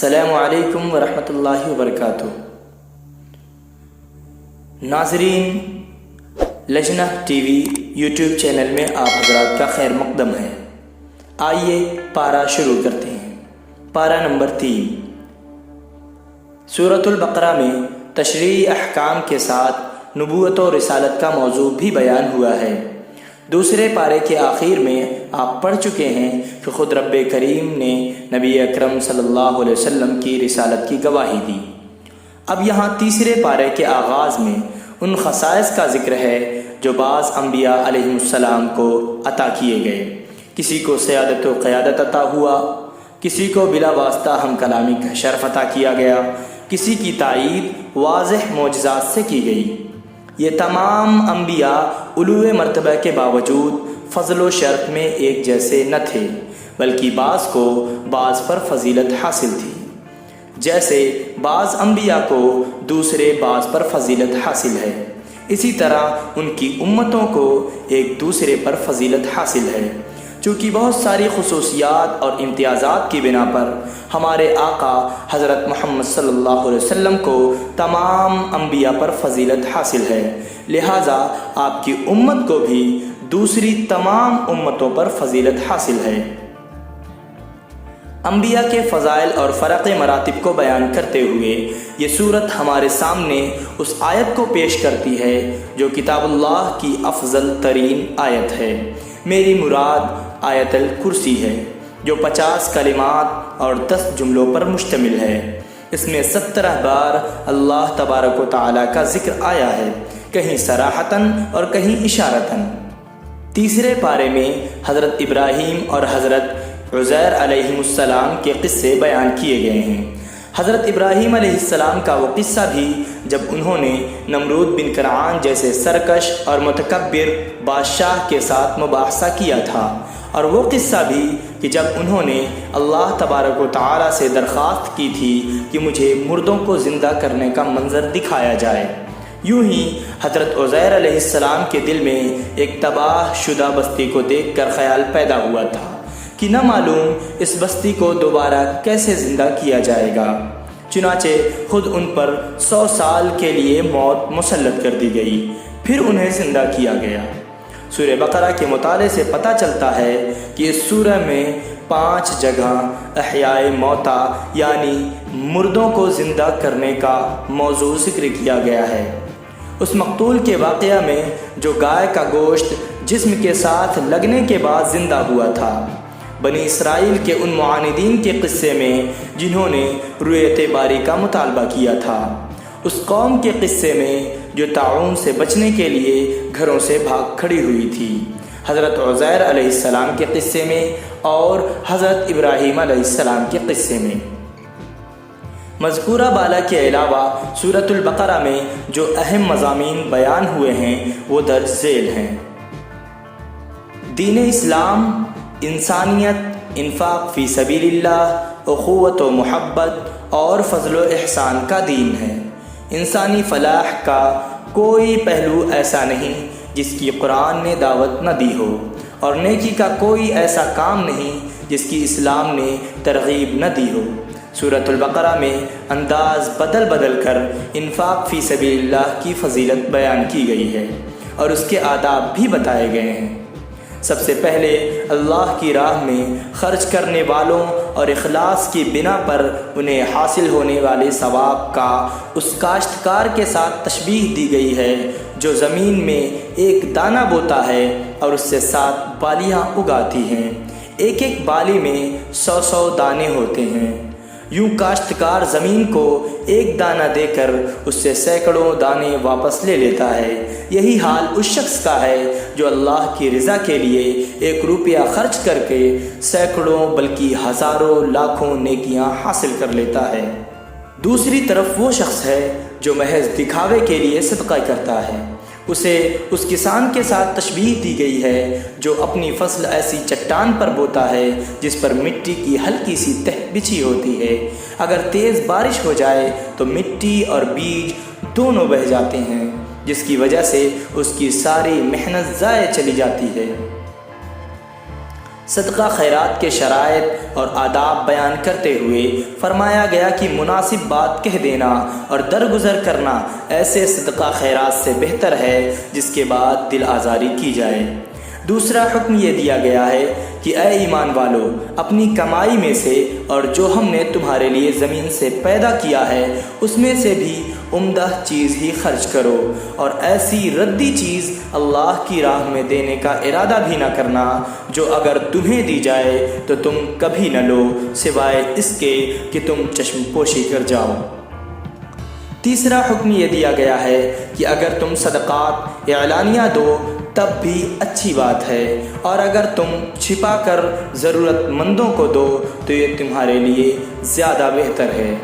السلام علیکم ورحمۃ اللہ وبرکاتہ۔ ناظرین، لجنہ ٹی وی یوٹیوب چینل میں آپ حضرات کا خیر مقدم ہے۔ آئیے پارہ شروع کرتے ہیں۔ پارہ نمبر 3۔ سورۃ البقرہ میں تشریعی احکام کے ساتھ نبوت و رسالت کا موضوع بھی بیان ہوا ہے۔ دوسرے پارے کے آخر میں آپ پڑھ چکے ہیں کہ خود رب کریم نے نبی اکرم صلی اللہ علیہ وسلم کی رسالت کی گواہی دی۔ اب یہاں تیسرے پارے کے آغاز میں ان خصائص کا ذکر ہے جو بعض انبیاء علیہ السلام کو عطا کیے گئے۔ کسی کو سیادت و قیادت عطا ہوا، کسی کو بلا واسطہ ہم کلامی کا شرف عطا کیا گیا، کسی کی تائید واضح معجزات سے کی گئی۔ یہ تمام انبیاء علو مرتبہ کے باوجود فضل و شرف میں ایک جیسے نہ تھے، بلکہ بعض کو بعض پر فضیلت حاصل تھی۔ جیسے بعض انبیاء کو دوسرے بعض پر فضیلت حاصل ہے، اسی طرح ان کی امتوں کو ایک دوسرے پر فضیلت حاصل ہے۔ چونکہ بہت ساری خصوصیات اور امتیازات کی بنا پر ہمارے آقا حضرت محمد صلی اللہ علیہ وسلم کو تمام انبیاء پر فضیلت حاصل ہے، لہٰذا آپ کی امت کو بھی دوسری تمام امتوں پر فضیلت حاصل ہے۔ انبیاء کے فضائل اور فرق مراتب کو بیان کرتے ہوئے یہ سورت ہمارے سامنے اس آیت کو پیش کرتی ہے جو کتاب اللہ کی افضل ترین آیت ہے۔ میری مراد آیت الکرسی ہے، جو 50 کلمات اور 10 جملوں پر مشتمل ہے۔ اس میں 17 بار اللہ تبارک و تعالیٰ کا ذکر آیا ہے، کہیں صراحتاً اور کہیں اشارتاً۔ تیسرے پارے میں حضرت ابراہیم اور حضرت عزیر علیہ السلام کے قصے بیان کیے گئے ہیں۔ حضرت ابراہیم علیہ السلام کا وہ قصہ بھی جب انہوں نے نمرود بن کنعان جیسے سرکش اور متکبر بادشاہ کے ساتھ مباحثہ کیا تھا، اور وہ قصہ بھی کہ جب انہوں نے اللہ تبارک و تعالیٰ سے درخواست کی تھی کہ مجھے مردوں کو زندہ کرنے کا منظر دکھایا جائے۔ یوں ہی حضرت عزیر علیہ السلام کے دل میں ایک تباہ شدہ بستی کو دیکھ کر خیال پیدا ہوا تھا کہ نہ معلوم اس بستی کو دوبارہ کیسے زندہ کیا جائے گا۔ چنانچہ خود ان پر 100 سال کے لیے موت مسلط کر دی گئی، پھر انہیں زندہ کیا گیا۔ سورہ بقرہ کے مطالعے سے پتہ چلتا ہے کہ اس سورہ میں 5 جگہ احیاء موتا یعنی مردوں کو زندہ کرنے کا موضوع ذکر کیا گیا ہے۔ اس مقتول کے واقعہ میں جو گائے کا گوشت جسم کے ساتھ لگنے کے بعد زندہ ہوا تھا، بنی اسرائیل کے ان معاندین کے قصے میں جنہوں نے رؤیت باری کا مطالبہ کیا تھا، اس قوم کے قصے میں جو طاعون سے بچنے کے لیے گھروں سے بھاگ کھڑی ہوئی تھی، حضرت عزیر علیہ السلام کے قصے میں اور حضرت ابراہیم علیہ السلام کے قصے میں۔ مذکورہ بالا کے علاوہ سورۃ البقرہ میں جو اہم مضامین بیان ہوئے ہیں وہ درج ذیل ہیں۔ دین اسلام انسانیت، انفاق فی سبیل اللہ، اخوت و محبت اور فضل و احسان کا دین ہے۔ انسانی فلاح کا کوئی پہلو ایسا نہیں جس کی قرآن نے دعوت نہ دی ہو، اور نیکی کا کوئی ایسا کام نہیں جس کی اسلام نے ترغیب نہ دی ہو۔ سورۃ البقرہ میں انداز بدل بدل کر انفاق فی سبیل اللہ کی فضیلت بیان کی گئی ہے اور اس کے آداب بھی بتائے گئے ہیں۔ سب سے پہلے اللہ کی راہ میں خرچ کرنے والوں اور اخلاص کی بنا پر انہیں حاصل ہونے والے ثواب کا اس کاشتکار کے ساتھ تشبیہ دی گئی ہے جو زمین میں ایک دانہ بوتا ہے اور اس سے 7 بالیاں اگاتی ہیں۔ ایک ایک بالی میں 100 دانے ہوتے ہیں۔ یوں کاشتکار زمین کو ایک دانہ دے کر اس سے سینکڑوں دانے واپس لے لیتا ہے۔ یہی حال اس شخص کا ہے جو اللہ کی رضا کے لیے 1 روپیہ خرچ کر کے سینکڑوں بلکہ ہزاروں لاکھوں نیکیاں حاصل کر لیتا ہے۔ دوسری طرف وہ شخص ہے جو محض دکھاوے کے لیے صدقہ کرتا ہے۔ اسے اس کسان کے ساتھ تشبیہ دی گئی ہے جو اپنی فصل ایسی چٹان پر بوتا ہے جس پر مٹی کی ہلکی سی تہ بچھی ہوتی ہے۔ اگر تیز بارش ہو جائے تو مٹی اور بیج دونوں بہہ جاتے ہیں، جس کی وجہ سے اس کی ساری محنت ضائع چلی جاتی ہے۔ صدقہ خیرات کے شرائط اور آداب بیان کرتے ہوئے فرمایا گیا کہ مناسب بات کہہ دینا اور درگزر کرنا ایسے صدقہ خیرات سے بہتر ہے جس کے بعد دل آزاری کی جائے۔ دوسرا حکم یہ دیا گیا ہے کہ اے ایمان والو، اپنی کمائی میں سے اور جو ہم نے تمہارے لیے زمین سے پیدا کیا ہے اس میں سے بھی عمدہ چیز ہی خرچ کرو، اور ایسی ردی چیز اللہ کی راہ میں دینے کا ارادہ بھی نہ کرنا جو اگر تمہیں دی جائے تو تم کبھی نہ لو سوائے اس کے کہ تم چشم پوشی کر جاؤ۔ تیسرا حکم یہ دیا گیا ہے کہ اگر تم صدقات اعلانیہ دو تب بھی اچھی بات ہے، اور اگر تم چھپا کر ضرورت مندوں کو دو تو یہ تمہارے لیے زیادہ بہتر ہے۔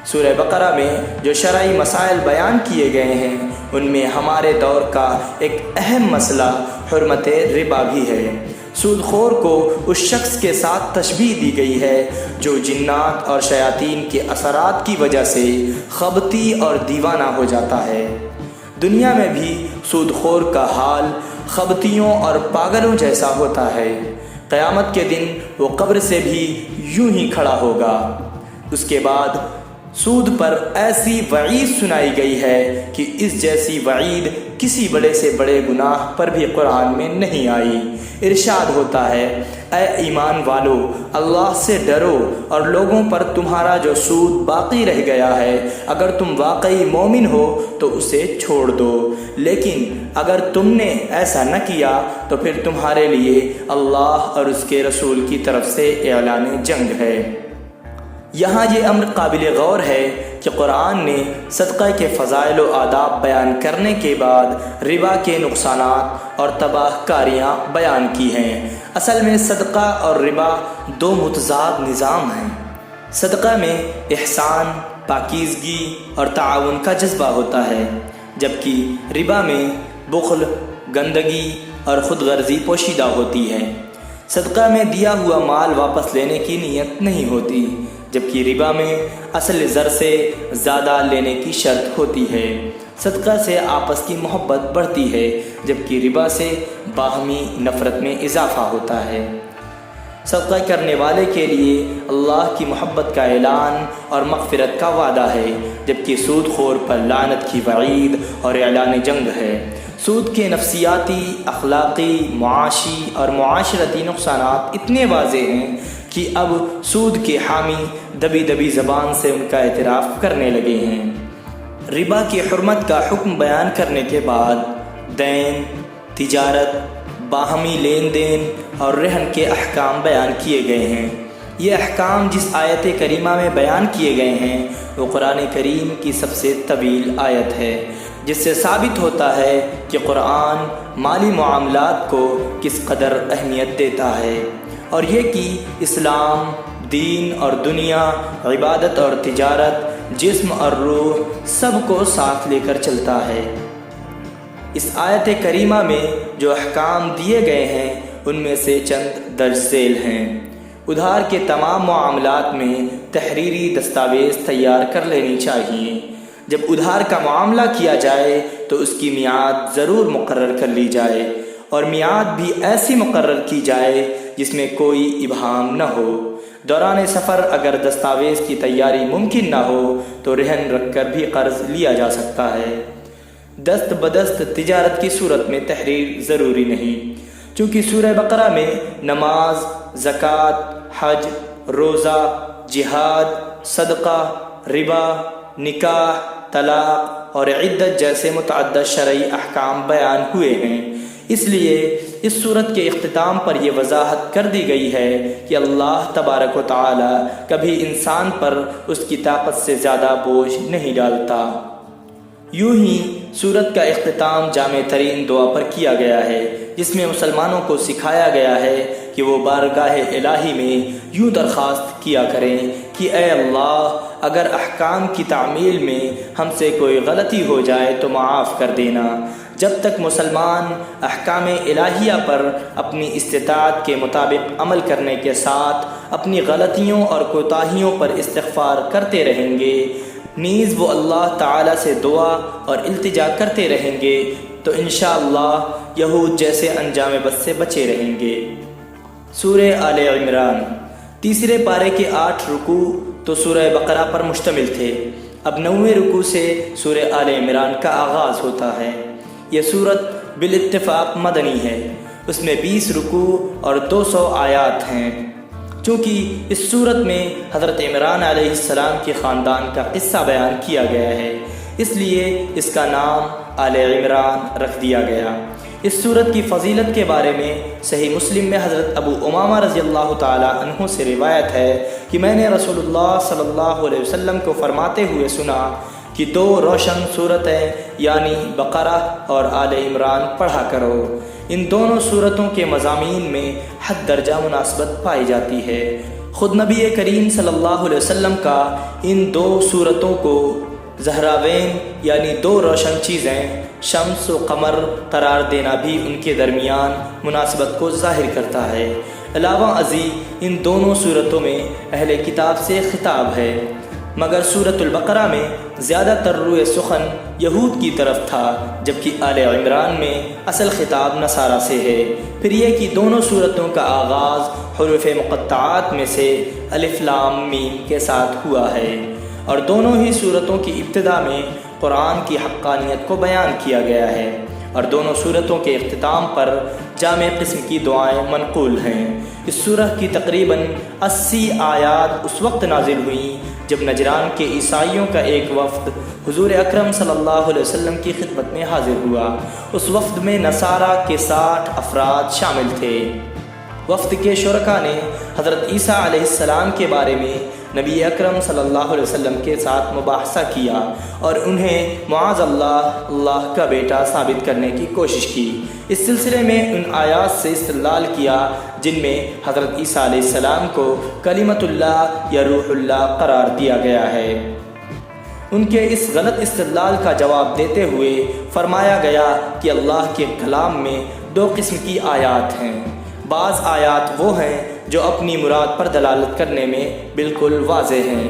سورہ بقرہ میں جو شرعی مسائل بیان کیے گئے ہیں ان میں ہمارے دور کا ایک اہم مسئلہ حرمت ربا بھی ہے۔ سود خور کو اس شخص کے ساتھ تشبیہ دی گئی ہے جو جنات اور شیاطین کے اثرات کی وجہ سے خبتی اور دیوانہ ہو جاتا ہے۔ دنیا میں بھی سود خور کا حال خبتیوں اور پاگلوں جیسا ہوتا ہے۔ قیامت کے دن وہ قبر سے بھی یوں ہی کھڑا ہوگا۔ اس کے بعد سود پر ایسی وعید سنائی گئی ہے کہ اس جیسی وعید کسی بڑے سے بڑے گناہ پر بھی قرآن میں نہیں آئی۔ ارشاد ہوتا ہے، اے ایمان والو، اللہ سے ڈرو اور لوگوں پر تمہارا جو سود باقی رہ گیا ہے اگر تم واقعی مومن ہو تو اسے چھوڑ دو، لیکن اگر تم نے ایسا نہ کیا تو پھر تمہارے لیے اللہ اور اس کے رسول کی طرف سے اعلان جنگ ہے۔ یہاں یہ امر قابل غور ہے کہ قرآن نے صدقہ کے فضائل و آداب بیان کرنے کے بعد ربا کے نقصانات اور تباہ کاریاں بیان کی ہیں۔ اصل میں صدقہ اور ربا دو متضاد نظام ہیں۔ صدقہ میں احسان، پاکیزگی اور تعاون کا جذبہ ہوتا ہے، جبکہ ربا میں بخل، گندگی اور خود غرضی پوشیدہ ہوتی ہے۔ صدقہ میں دیا ہوا مال واپس لینے کی نیت نہیں ہوتی، جبکہ ربا میں اصل زر سے زیادہ لینے کی شرط ہوتی ہے۔ صدقہ سے آپس کی محبت بڑھتی ہے، جبکہ ربا سے باہمی نفرت میں اضافہ ہوتا ہے۔ صدقہ کرنے والے کے لیے اللہ کی محبت کا اعلان اور مغفرت کا وعدہ ہے، جبکہ سود خور پر لعنت کی وعید اور اعلان جنگ ہے۔ سود کے نفسیاتی، اخلاقی، معاشی اور معاشرتی نقصانات اتنے واضح ہیں کہ اب سود کے حامی دبی دبی زبان سے ان کا اعتراف کرنے لگے ہیں۔ ربا کی حرمت کا حکم بیان کرنے کے بعد دین، تجارت، باہمی لین دین اور رہن کے احکام بیان کیے گئے ہیں۔ یہ احکام جس آیت کریمہ میں بیان کیے گئے ہیں وہ قرآن کریم کی سب سے طویل آیت ہے، جس سے ثابت ہوتا ہے کہ قرآن مالی معاملات کو کس قدر اہمیت دیتا ہے، اور یہ کہ اسلام دین اور دنیا، عبادت اور تجارت، جسم اور روح سب کو ساتھ لے کر چلتا ہے۔ اس آیت کریمہ میں جو احکام دیے گئے ہیں ان میں سے چند درج ذیل ہیں۔ ادھار کے تمام معاملات میں تحریری دستاویز تیار کر لینی چاہیے۔ جب ادھار کا معاملہ کیا جائے تو اس کی میعاد ضرور مقرر کر لی جائے، اور میعاد بھی ایسی مقرر کی جائے جس میں کوئی ابہام نہ ہو۔ دوران سفر اگر دستاویز کی تیاری ممکن نہ ہو تو رہن رکھ کر بھی قرض لیا جا سکتا ہے۔ دست بدست تجارت کی صورت میں تحریر ضروری نہیں، چونکہ سورہ بقرہ میں نماز، زکوٰۃ، حج، روزہ، جہاد، صدقہ، ربا، نکاح، طلاق اور عدت جیسے متعدد شرعی احکام بیان ہوئے ہیں۔ اس لیے اس صورت کے اختتام پر یہ وضاحت کر دی گئی ہے کہ اللہ تبارک و تعالی کبھی انسان پر اس کی طاقت سے زیادہ بوجھ نہیں ڈالتا۔ یوں ہی سورت کا اختتام جامع ترین دعا پر کیا گیا ہے، جس میں مسلمانوں کو سکھایا گیا ہے کہ وہ بارگاہ الہی میں یوں درخواست کیا کریں کہ اے اللہ، اگر احکام کی تعمیل میں ہم سے کوئی غلطی ہو جائے تو معاف کر دینا۔ جب تک مسلمان احکام الہیہ پر اپنی استطاعت کے مطابق عمل کرنے کے ساتھ اپنی غلطیوں اور کوتاہیوں پر استغفار کرتے رہیں گے، نیز وہ اللہ تعالی سے دعا اور التجا کرتے رہیں گے تو انشاءاللہ یہود جیسے انجام بد سے بچے رہیں گے۔ سورہ آل عمران۔ تیسرے پارے کے 8 رکوع تو سورہ بقرہ پر مشتمل تھے۔ اب 9ویں رکوع سے سورہ آل عمران کا آغاز ہوتا ہے۔ یہ سورت بالاتفاق مدنی ہے۔ اس میں 20 رکوع اور 200 آیات ہیں۔ چونکہ اس سورت میں حضرت عمران علیہ السلام کے خاندان کا قصہ بیان کیا گیا ہے، اس لیے اس کا نام آل عمران رکھ دیا گیا۔ اس سورت کی فضیلت کے بارے میں صحیح مسلم میں حضرت ابو امامہ رضی اللہ تعالی عنہ سے روایت ہے کہ میں نے رسول اللہ صلی اللہ علیہ وسلم کو فرماتے ہوئے سنا کہ 2 روشن صورتیں یعنی بقرہ اور آل عمران پڑھا کرو۔ ان دونوں صورتوں کے مضامین میں حد درجہ مناسبت پائی جاتی ہے۔ خود نبی کریم صلی اللہ علیہ وسلم کا ان 2 صورتوں کو زہراوین یعنی 2 روشن چیزیں شمس و قمر قرار دینا بھی ان کے درمیان مناسبت کو ظاہر کرتا ہے۔ علاوہ ازیں ان دونوں صورتوں میں اہل کتاب سے خطاب ہے، مگر سورۃ البقرہ میں زیادہ تر روئے سخن یہود کی طرف تھا، جبکہ آل عمران میں اصل خطاب نصارہ سے ہے۔ پھر یہ کہ دونوں صورتوں کا آغاز حروف مقطعات میں سے الف لام میم کے ساتھ ہوا ہے، اور دونوں ہی صورتوں کی ابتدا میں قرآن کی حقانیت کو بیان کیا گیا ہے، اور دونوں صورتوں کے اختتام پر جامع قسم کی دعائیں منقول ہیں۔ اس سورہ کی تقریباً 80 آیات اس وقت نازل ہوئیں جب نجران کے عیسائیوں کا ایک وفد حضور اکرم صلی اللہ علیہ وسلم کی خدمت میں حاضر ہوا۔ اس وفد میں نصارہ کے 60 افراد شامل تھے۔ وفد کے شرکاء نے حضرت عیسیٰ علیہ السلام کے بارے میں نبی اکرم صلی اللہ علیہ وسلم کے ساتھ مباحثہ کیا اور انہیں معاذ اللہ کا بیٹا ثابت کرنے کی کوشش کی۔ اس سلسلے میں ان آیات سے استدلال کیا جن میں حضرت عیسیٰ علیہ السلام کو کلمۃ اللہ یا روح اللہ قرار دیا گیا ہے۔ ان کے اس غلط استدلال کا جواب دیتے ہوئے فرمایا گیا کہ اللہ کے کلام میں 2 قسم کی آیات ہیں۔ بعض آیات وہ ہیں جو اپنی مراد پر دلالت کرنے میں بالکل واضح ہیں،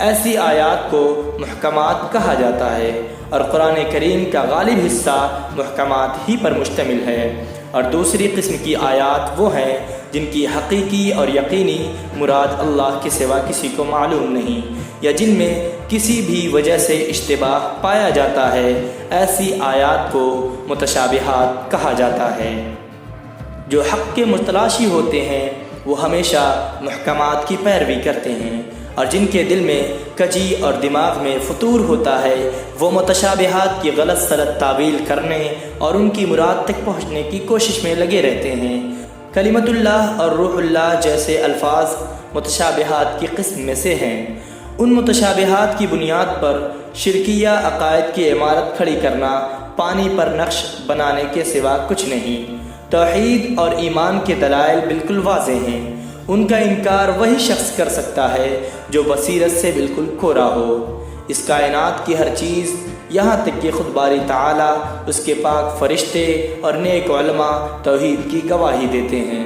ایسی آیات کو محکمات کہا جاتا ہے، اور قرآن کریم کا غالب حصہ محکمات ہی پر مشتمل ہے۔ اور دوسری قسم کی آیات وہ ہیں جن کی حقیقی اور یقینی مراد اللہ کے سوا کسی کو معلوم نہیں، یا جن میں کسی بھی وجہ سے اشتباہ پایا جاتا ہے، ایسی آیات کو متشابہات کہا جاتا ہے۔ جو حق کے متلاشی ہوتے ہیں وہ ہمیشہ محکمات کی پیروی کرتے ہیں، اور جن کے دل میں کجی اور دماغ میں فطور ہوتا ہے وہ متشابہات کی غلط سلط تعویل کرنے اور ان کی مراد تک پہنچنے کی کوشش میں لگے رہتے ہیں۔ کلمۃ اللہ اور روح اللہ جیسے الفاظ متشابہات کی قسم میں سے ہیں۔ ان متشابہات کی بنیاد پر شرکیہ عقائد کی عمارت کھڑی کرنا پانی پر نقش بنانے کے سوا کچھ نہیں۔ توحید اور ایمان کے دلائل بالکل واضح ہیں، ان کا انکار وہی شخص کر سکتا ہے جو بصیرت سے بالکل کھورا ہو۔ اس کائنات کی ہر چیز، یہاں تک کہ خود باری تعالیٰ، اس کے پاک فرشتے اور نیک علماء توحید کی گواہی دیتے ہیں۔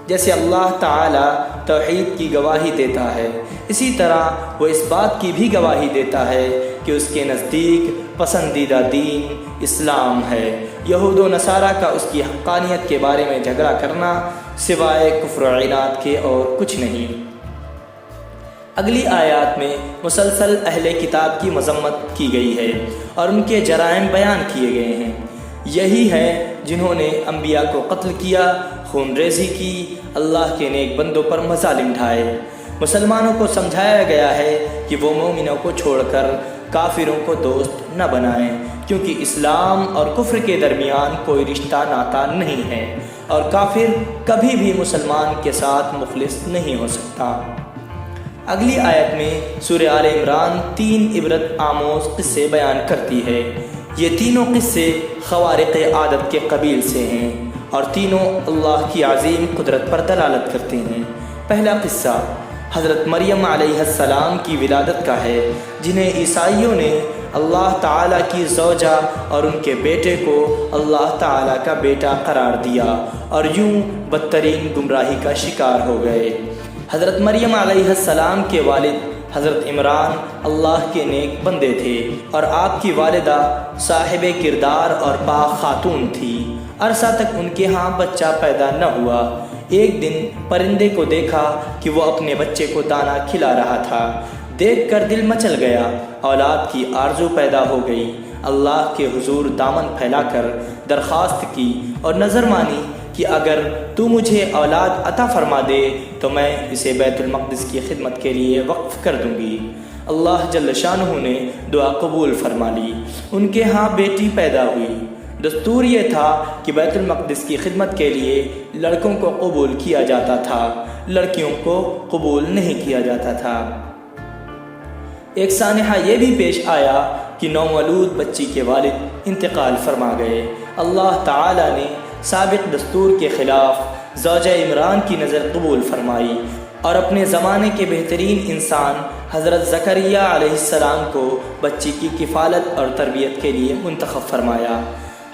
جیسے اللہ تعالیٰ توحید کی گواہی دیتا ہے، اسی طرح وہ اس بات کی بھی گواہی دیتا ہے کہ اس کے نزدیک پسندیدہ دین اسلام ہے۔ یہود و نصارہ کا اس کی حقانیت کے بارے میں جھگڑا کرنا سوائے کفر و عناد کے اور کچھ نہیں۔ اگلی آیات میں مسلسل اہل کتاب کی مذمت کی گئی ہے اور ان کے جرائم بیان کیے گئے ہیں۔ یہی ہیں جنہوں نے انبیاء کو قتل کیا، خون ریزی کی، اللہ کے نیک بندوں پر مظالم ڈھائے۔ مسلمانوں کو سمجھایا گیا ہے کہ وہ مومنوں کو چھوڑ کر کافروں کو دوست نہ بنائیں، کیونکہ اسلام اور کفر کے درمیان کوئی رشتہ ناتا نہیں ہے، اور کافر کبھی بھی مسلمان کے ساتھ مخلص نہیں ہو سکتا۔ اگلی آیت میں سورہ آل عمران 3 عبرت آموز قصے بیان کرتی ہے۔ یہ تینوں قصے خوارق عادت کے قبیل سے ہیں اور تینوں اللہ کی عظیم قدرت پر دلالت کرتے ہیں۔ پہلا قصہ حضرت مریم علیہ السلام کی ولادت کا ہے، جنہیں عیسائیوں نے اللہ تعالیٰ کی زوجہ اور ان کے بیٹے کو اللہ تعالیٰ کا بیٹا قرار دیا اور یوں بدترین گمراہی کا شکار ہو گئے۔ حضرت مریم علیہ السلام کے والد حضرت عمران اللہ کے نیک بندے تھے اور آپ کی والدہ صاحب کردار اور پاک خاتون تھی۔ عرصہ تک ان کے ہاں بچہ پیدا نہ ہوا۔ ایک دن پرندے کو دیکھا کہ وہ اپنے بچے کو دانہ کھلا رہا تھا۔ دیکھ کر دل مچل گیا، اولاد کی آرزو پیدا ہو گئی۔ اللہ کے حضور دامن پھیلا کر درخواست کی اور نظر مانی کہ اگر تو مجھے اولاد عطا فرما دے تو میں اسے بیت المقدس کی خدمت کے لیے وقف کر دوں گی۔ اللہ جل شانہ نے دعا قبول فرما لی۔ ان کے ہاں بیٹی پیدا ہوئی۔ دستور یہ تھا کہ بیت المقدس کی خدمت کے لیے لڑکوں کو قبول کیا جاتا تھا، لڑکیوں کو قبول نہیں کیا جاتا تھا۔ ایک سانحہ یہ بھی پیش آیا کہ نومولود بچی کے والد انتقال فرما گئے۔ اللہ تعالی نے سابق دستور کے خلاف زوجہ عمران کی نظر قبول فرمائی اور اپنے زمانے کے بہترین انسان حضرت زکریا علیہ السلام کو بچی کی کفالت اور تربیت کے لیے منتخب فرمایا۔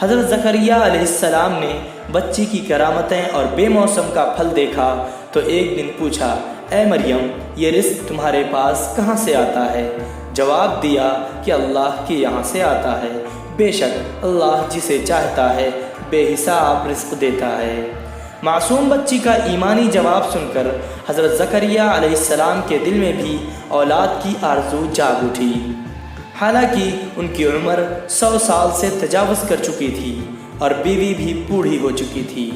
حضرت زکریا علیہ السلام نے بچی کی کرامتیں اور بے موسم کا پھل دیکھا تو ایک دن پوچھا، اے مریم، یہ رزق تمہارے پاس کہاں سے آتا ہے؟ جواب دیا کہ اللہ کے یہاں سے آتا ہے، بے شک اللہ جسے چاہتا ہے بے حساب رزق دیتا ہے۔ معصوم بچی کا ایمانی جواب سن کر حضرت زکریا علیہ السلام کے دل میں بھی اولاد کی آرزو جاگ اٹھی۔ حالانکہ ان کی عمر 100 سال سے تجاوز کر چکی تھی اور بیوی بھی بوڑھی ہو چکی تھی۔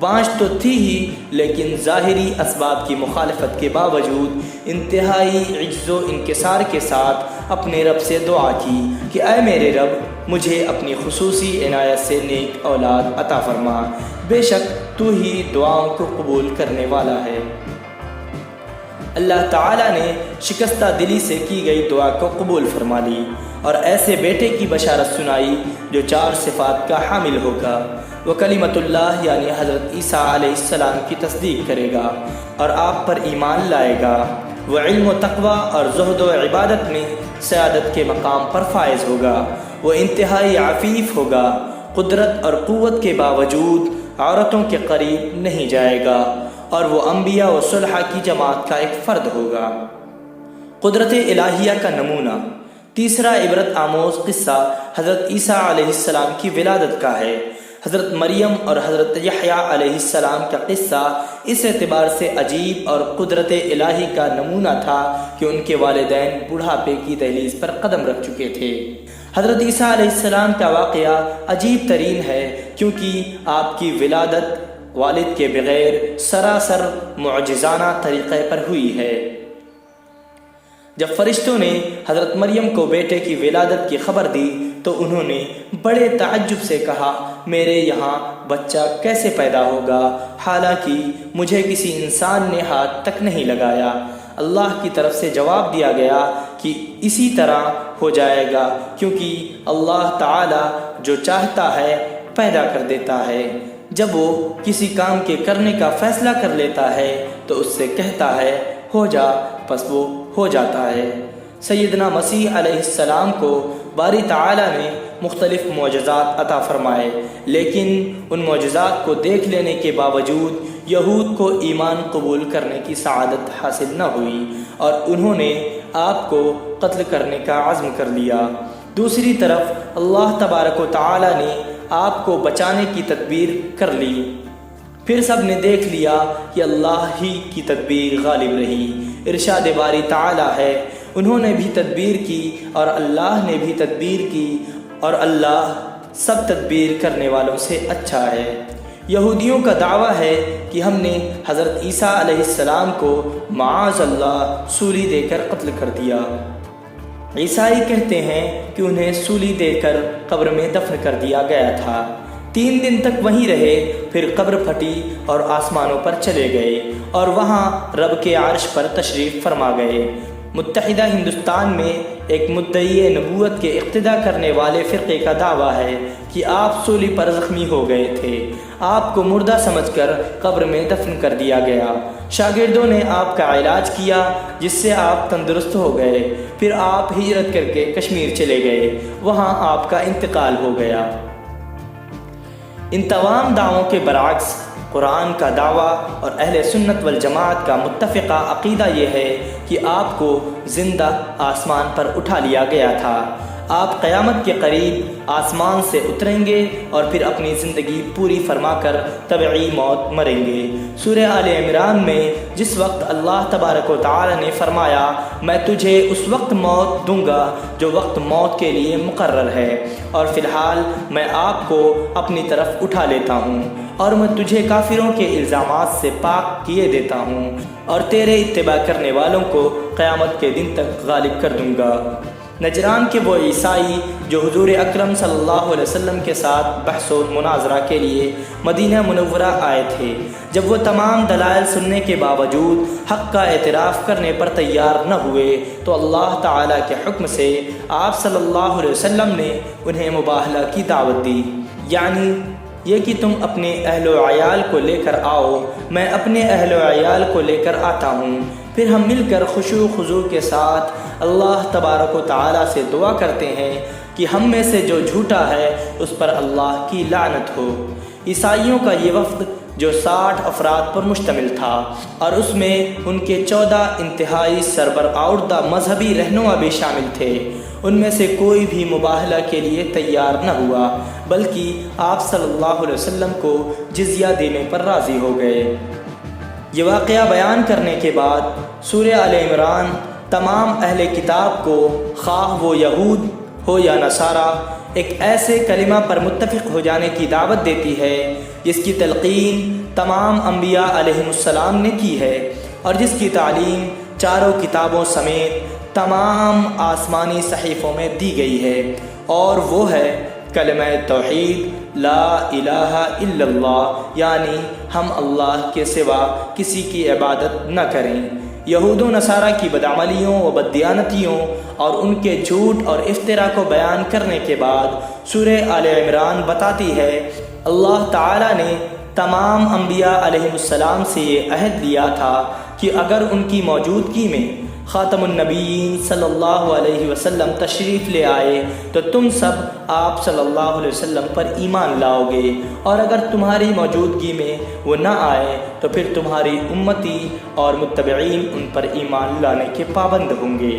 بانجھ تو تھی ہی، لیکن ظاہری اسباب کی مخالفت کے باوجود انتہائی عجز و انکسار کے ساتھ اپنے رب سے دعا کی کہ اے میرے رب، مجھے اپنی خصوصی عنایت سے نیک اولاد عطا فرما، بے شک تو ہی دعاؤں کو قبول کرنے والا ہے۔ اللہ تعالیٰ نے شکستہ دلی سے کی گئی دعا کو قبول فرما لی اور ایسے بیٹے کی بشارت سنائی جو 4 صفات کا حامل ہوگا۔ وہ کلمۃ اللہ یعنی حضرت عیسیٰ علیہ السلام کی تصدیق کرے گا اور آپ پر ایمان لائے گا۔ وہ علم و تقوی اور زہد و عبادت میں سعادت کے مقام پر فائز ہوگا۔ وہ انتہائی عفیف ہوگا، قدرت اور قوت کے باوجود عورتوں کے قریب نہیں جائے گا اور وہ انبیاء و صلحاء کی جماعت کا ایک فرد ہوگا۔ قدرت الہیہ کا نمونہ۔ تیسرا عبرت آموز قصہ حضرت عیسیٰ علیہ السلام کی ولادت کا ہے۔ حضرت مریم اور حضرت یحییٰ علیہ السلام کا قصہ اس اعتبار سے عجیب اور قدرت الہی کا نمونہ تھا کہ ان کے والدین بڑھاپے کی دہلیز پر قدم رکھ چکے تھے۔ حضرت عیسیٰ علیہ السلام کا واقعہ عجیب ترین ہے کیونکہ آپ کی ولادت والد کے بغیر سراسر معجزانہ طریقے پر ہوئی ہے۔ جب فرشتوں نے حضرت مریم کو بیٹے کی ولادت کی خبر دی تو انہوں نے بڑے تعجب سے کہا، میرے یہاں بچہ کیسے پیدا ہوگا حالانکہ مجھے کسی انسان نے ہاتھ تک نہیں لگایا؟ اللہ کی طرف سے جواب دیا گیا کہ اسی طرح ہو جائے گا کیونکہ اللہ تعالی جو چاہتا ہے پیدا کر دیتا ہے۔ جب وہ کسی کام کے کرنے کا فیصلہ کر لیتا ہے تو اس سے کہتا ہے ہو جا، پس وہ ہو جاتا ہے۔ سیدنا مسیح علیہ السلام کو باری تعالی نے مختلف معجزات عطا فرمائے، لیکن ان معجزات کو دیکھ لینے کے باوجود یہود کو ایمان قبول کرنے کی سعادت حاصل نہ ہوئی اور انہوں نے آپ کو قتل کرنے کا عزم کر لیا۔ دوسری طرف اللہ تبارک و تعالی نے آپ کو بچانے کی تدبیر کر لی۔ پھر سب نے دیکھ لیا کہ اللہ ہی کی تدبیر غالب رہی۔ ارشاد باری تعالی ہے، انہوں نے بھی تدبیر کی اور اللہ نے بھی تدبیر کی اور اللہ سب تدبیر کرنے والوں سے اچھا ہے۔ یہودیوں کا دعویٰ ہے کہ ہم نے حضرت عیسیٰ علیہ السلام کو معاذ اللہ سولی دے کر قتل کر دیا۔ عیسائی کہتے ہیں کہ انہیں سولی دے کر قبر میں دفن کر دیا گیا تھا۔ 3 دن تک وہیں رہے، پھر قبر پھٹی اور آسمانوں پر چلے گئے اور وہاں رب کے عرش پر تشریف فرما گئے۔ متحدہ ہندوستان میں ایک مدعی نبوت کے اقتدا کرنے والے فرقے کا دعویٰ ہے کہ آپ سولی پر زخمی ہو گئے تھے۔ آپ کو مردہ سمجھ کر قبر میں دفن کر دیا گیا۔ شاگردوں نے آپ کا علاج کیا جس سے آپ تندرست ہو گئے۔ پھر آپ ہجرت کر کے کشمیر چلے گئے، وہاں آپ کا انتقال ہو گیا۔ ان تمام دعووں کے برعکس قرآن کا دعویٰ اور اہل سنت والجماعت کا متفقہ عقیدہ یہ ہے کہ آپ کو زندہ آسمان پر اٹھا لیا گیا تھا۔ آپ قیامت کے قریب آسمان سے اتریں گے اور پھر اپنی زندگی پوری فرما کر طبعی موت مریں گے۔ سورہ آل عمران میں جس وقت اللہ تبارک و تعالی نے فرمایا میں تجھے اس وقت موت دوں گا جو وقت موت کے لیے مقرر ہے، اور فی الحال میں آپ کو اپنی طرف اٹھا لیتا ہوں اور میں تجھے کافروں کے الزامات سے پاک کیے دیتا ہوں اور تیرے اتباع کرنے والوں کو قیامت کے دن تک غالب کر دوں گا۔ نجران کے وہ عیسائی جو حضور اکرم صلی اللہ علیہ وسلم کے ساتھ بحث و مناظرہ کے لیے مدینہ منورہ آئے تھے، جب وہ تمام دلائل سننے کے باوجود حق کا اعتراف کرنے پر تیار نہ ہوئے تو اللہ تعالیٰ کے حکم سے آپ صلی اللہ علیہ وسلم نے انہیں مباہلہ کی دعوت دی، یعنی یہ کہ تم اپنے اہل و عیال کو لے کر آؤ، میں اپنے اہل و عیال کو لے کر آتا ہوں، پھر ہم مل کر خشوع و خضوع کے ساتھ اللہ تبارک و تعالیٰ سے دعا کرتے ہیں کہ ہم میں سے جو جھوٹا ہے اس پر اللہ کی لعنت ہو۔ عیسائیوں کا یہ وفد جو 60 افراد پر مشتمل تھا اور اس میں ان کے 14 انتہائی سربراہ مذہبی رہنما بھی شامل تھے، ان میں سے کوئی بھی مباہلہ کے لیے تیار نہ ہوا، بلکہ آپ صلی اللہ علیہ وسلم کو جزیہ دینے پر راضی ہو گئے۔ یہ واقعہ بیان کرنے کے بعد سورہ آل عمران تمام اہل کتاب کو، خواہ وہ یہود ہو یا نصارہ، ایک ایسے کلمہ پر متفق ہو جانے کی دعوت دیتی ہے جس کی تلقین تمام انبیاء علیہم السلام نے کی ہے اور جس کی تعلیم چاروں کتابوں سمیت تمام آسمانی صحیفوں میں دی گئی ہے، اور وہ ہے کلمہ توحید لا الہ الا اللہ، یعنی ہم اللہ کے سوا کسی کی عبادت نہ کریں۔ یہود و نصارہ کی بدعملیوں و بددیانتیوں اور ان کے جھوٹ اور افتراء کو بیان کرنے کے بعد سورہ آل عمران بتاتی ہے اللہ تعالیٰ نے تمام انبیاء علیہم السلام سے یہ عہد لیا تھا کہ اگر ان کی موجودگی میں خاتم النبیین صلی اللہ علیہ وسلم تشریف لے آئے تو تم سب آپ صلی اللہ علیہ وسلم پر ایمان لاؤ گے، اور اگر تمہاری موجودگی میں وہ نہ آئے تو پھر تمہاری امتی اور متبعین ان پر ایمان لانے کے پابند ہوں گے۔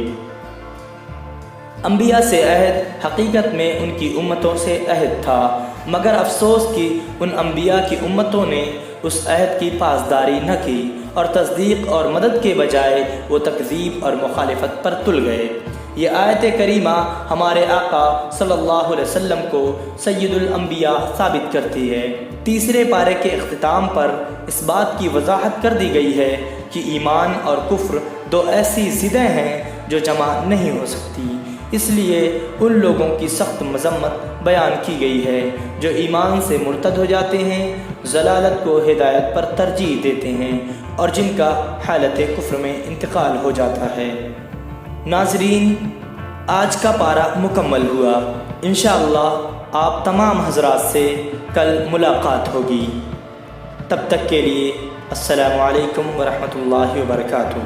انبیاء سے عہد حقیقت میں ان کی امتوں سے عہد تھا، مگر افسوس کہ ان انبیاء کی امتوں نے اس عہد کی پاسداری نہ کی اور تصدیق اور مدد کے بجائے وہ تکذیب اور مخالفت پر تل گئے۔ یہ آیت کریمہ ہمارے آقا صلی اللہ علیہ وسلم کو سید الانبیاء ثابت کرتی ہے۔ تیسرے پارے کے اختتام پر اس بات کی وضاحت کر دی گئی ہے کہ ایمان اور کفر دو ایسی ضدیں ہیں جو جمع نہیں ہو سکتی، اس لیے ان لوگوں کی سخت مذمت بیان کی گئی ہے جو ایمان سے مرتد ہو جاتے ہیں، ضلالت کو ہدایت پر ترجیح دیتے ہیں اور جن کا حالت کفر میں انتقال ہو جاتا ہے۔ ناظرین، آج کا پارہ مکمل ہوا، انشاءاللہ آپ تمام حضرات سے کل ملاقات ہوگی۔ تب تک کے لیے السلام علیکم ورحمۃ اللہ وبرکاتہ۔